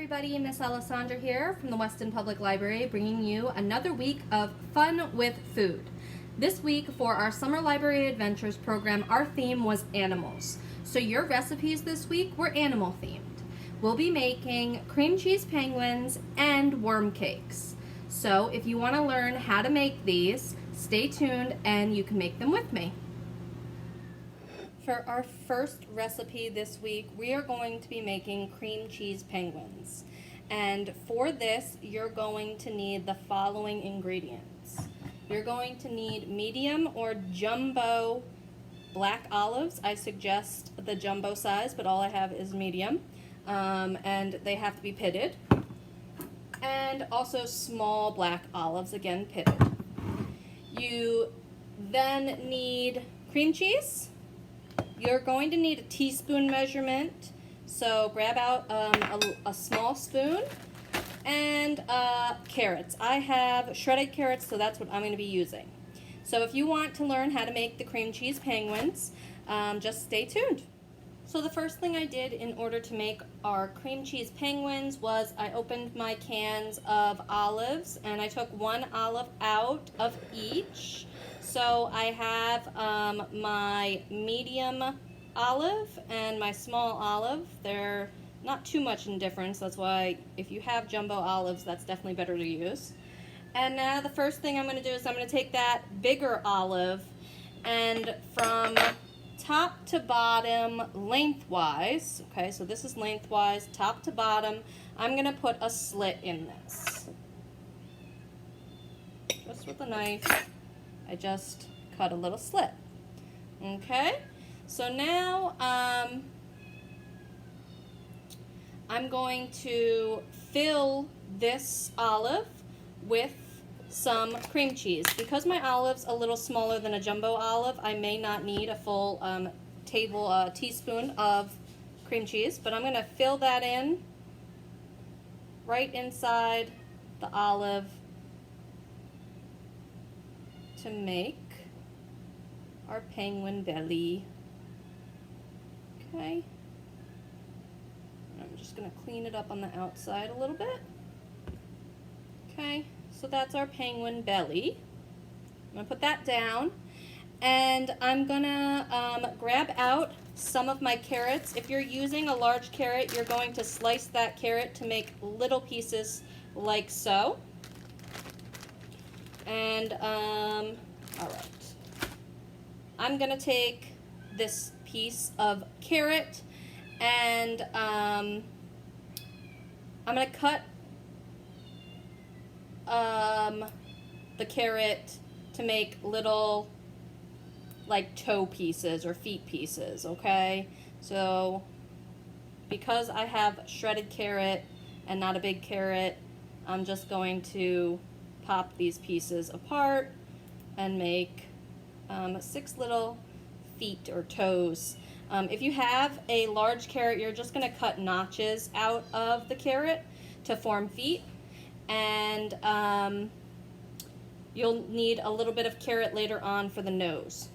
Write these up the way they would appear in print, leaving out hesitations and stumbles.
everybody, Miss Alessandra here from the Weston Public Library, bringing you another week of fun with food. This week for our Summer Library Adventures program, our theme was animals. So your recipes this week were animal themed. We'll be making cream cheese penguins and worm cakes. So if you want to learn how to make these, stay tuned and you can make them with me. For our first recipe this week, we are going to be making cream cheese penguins. And for this, you're going to need the following ingredients. You're going to need medium or jumbo black olives. I suggest the jumbo size, but all I have is medium. And they have to be pitted. And also small black olives, again pitted. You then need cream cheese. You're going to need a teaspoon measurement, so grab out a small spoon, and carrots. I have shredded carrots, so that's what I'm going to be using. So if you want to learn how to make the cream cheese penguins, just stay tuned. So the first thing I did in order to make our cream cheese penguins was I opened my cans of olives, and I took one olive out of each. So I have my medium olive and my small olive. They're not too much in difference. That's why if you have jumbo olives, that's definitely better to use. And now the first thing I'm going to do is I'm going to take that bigger olive and from top to bottom lengthwise, okay, so this is lengthwise, top to bottom, I'm going to put a slit in this. Just with a knife. I just cut a little slit. Okay, so now I'm going to fill this olive with some cream cheese. Because my olive's a little smaller than a jumbo olive, I may not need a full teaspoon of cream cheese, but I'm going to fill that in right inside the olive to make our penguin belly. Okay. I'm just going to clean it up on the outside a little bit. Okay, so that's our penguin belly. I'm going to put that down, and I'm going to grab out some of my carrots. If you're using a large carrot, you're going to slice that carrot to make little pieces like so. And, all right. I'm going to take this piece of carrot and I'm going to cut the carrot to make little like toe pieces or feet pieces, okay? So because I have shredded carrot and not a big carrot, I'm just going to pop these pieces apart and make 6 little feet or toes. If you have a large carrot, you're just going to cut notches out of the carrot to form feet, and you'll need a little bit of carrot later on for the nose.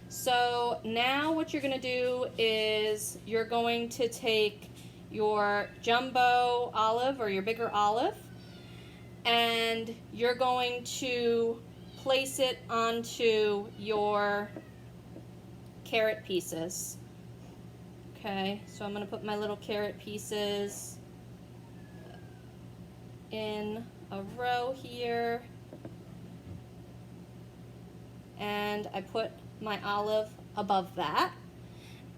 So now what you're going to do is you're going to take your jumbo olive or your bigger olive, and you're going to place it onto your carrot pieces. Okay, so I'm going to put my little carrot pieces in a row here, and I put my olive above that,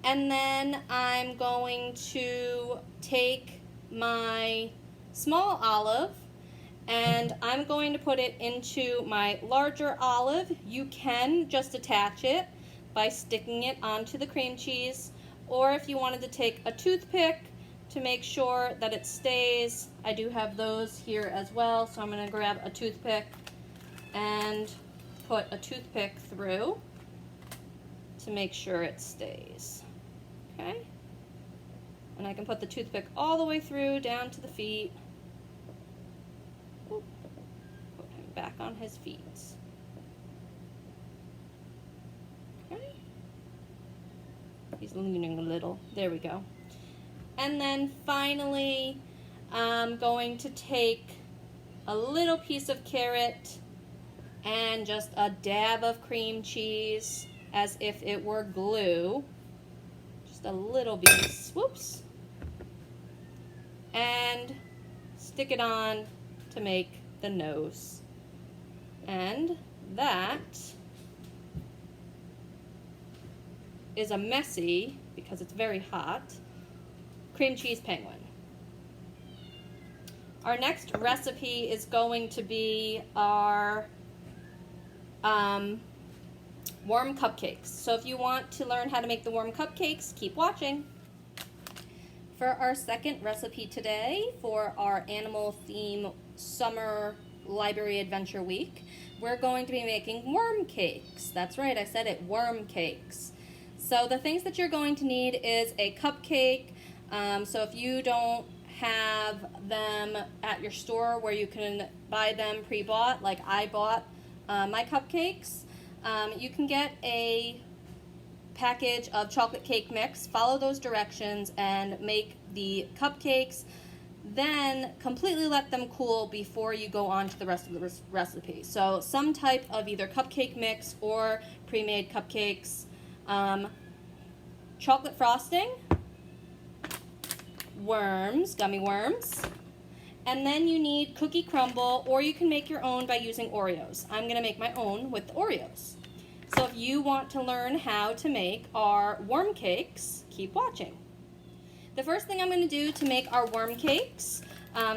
and then I'm going to take my small olive and I'm going to put it into my larger olive. You can just attach it by sticking it onto the cream cheese, or if you wanted to take a toothpick to make sure that it stays, I do have those here as well, so I'm going to grab a toothpick and put a toothpick through to make sure it stays. Okay? And I can put the toothpick all the way through down to the feet. Put him back on his feet. Okay. He's leaning a little. There we go. And then finally, I'm going to take a little piece of carrot and just a dab of cream cheese as if it were glue. Just a little piece, whoops. And stick it on to make the nose. And that is a messy, because it's very hot, cream cheese penguin. Our next recipe is going to be our warm cupcakes. So if you want to learn how to make the warm cupcakes, keep watching. For our second recipe today, for our animal theme summer library adventure week, we're going to be making worm cakes. That's right, I said it, worm cakes. So the things that you're going to need is a cupcake. So if you don't have them at your store where you can buy them pre-bought, like I bought my cupcakes, you can get a package of chocolate cake mix, follow those directions, and make the cupcakes. Then completely let them cool before you go on to the rest of the recipe. So some type of either cupcake mix or pre-made cupcakes, chocolate frosting, worms, gummy worms, and then you need cookie crumble, or you can make your own by using Oreos. I'm going to make my own with the Oreos. So if you want to learn how to make our worm cakes, keep watching. The first thing I'm going to do to make our worm cakes,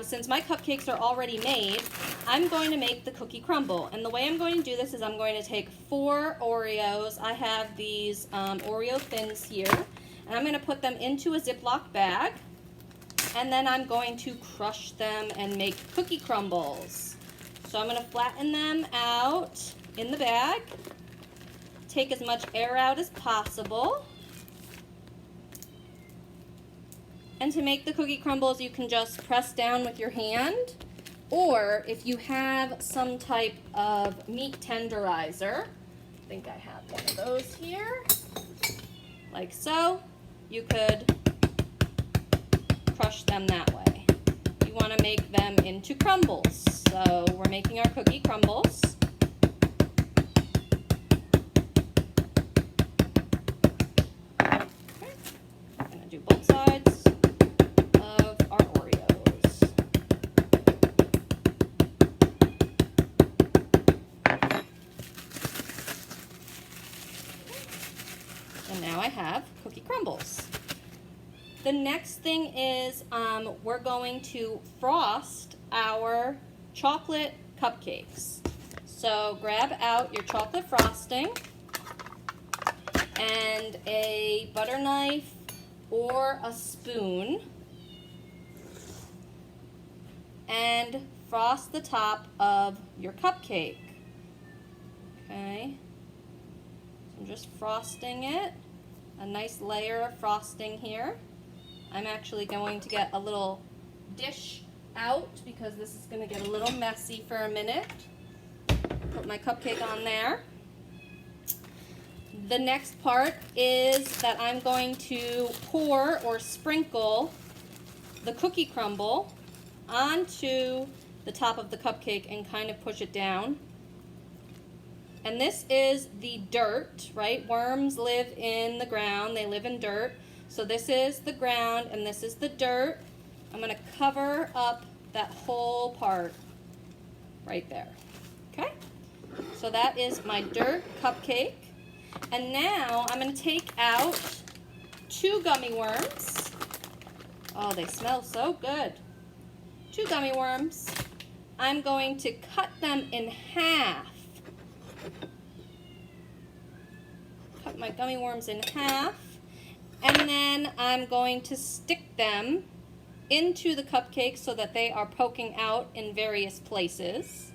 since my cupcakes are already made, I'm going to make the cookie crumble. And the way I'm going to do this is I'm going to take 4 Oreos. I have these Oreo thins here, and I'm going to put them into a Ziploc bag. And then I'm going to crush them and make cookie crumbles. So I'm going to flatten them out in the bag, take as much air out as possible. And to make the cookie crumbles, you can just press down with your hand, or if you have some type of meat tenderizer, I think I have one of those here, like so, you could crush them that way. You want to make them into crumbles. So we're making our cookie crumbles. Okay. I'm going to do both sides of our Oreos. And now I have cookie crumbles. The next thing is we're going to frost our chocolate cupcakes. So grab out your chocolate frosting and a butter knife or a spoon, and frost the top of your cupcake. Okay, so I'm just frosting it, a nice layer of frosting here. I'm actually going to get a little dish out because this is going to get a little messy for a minute. Put my cupcake on there. The next part is that I'm going to pour or sprinkle the cookie crumble onto the top of the cupcake and kind of push it down. And this is the dirt, right? Worms live in the ground, they live in dirt. So this is the ground and this is the dirt. I'm going to cover up that whole part right there. Okay? So that is my dirt cupcake. And now I'm going to take out 2 gummy worms. Oh, they smell so good. 2 gummy worms. I'm going to cut them in half. Cut my gummy worms in half. And then I'm going to stick them into the cupcake so that they are poking out in various places.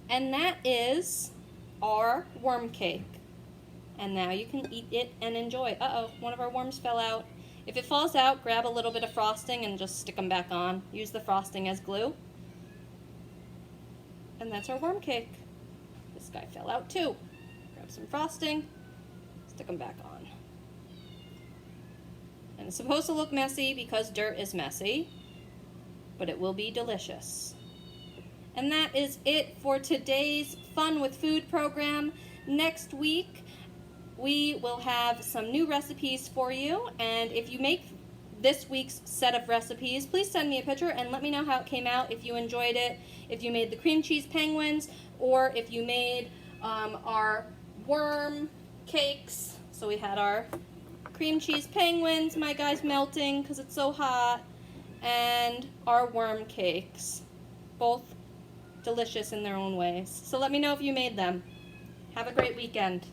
And that is our worm cake. And now you can eat it and enjoy. Uh-oh, one of our worms fell out. If it falls out, grab a little bit of frosting and just stick them back on. Use the frosting as glue. And that's our worm cake. This guy fell out too. Grab grab some frosting, stick them back on. And it's supposed to look messy because dirt is messy, but it will be delicious. And that is it for today's Fun with Food program. Next week, we will have some new recipes for you. And if you make this week's set of recipes, please send me a picture and let me know how it came out, if you enjoyed it, if you made the cream cheese penguins, or if you made our worm cakes. So we had our cream cheese penguins, my guy's melting because it's so hot, and our worm cakes. Both delicious in their own ways. So let me know if you made them. Have a great weekend.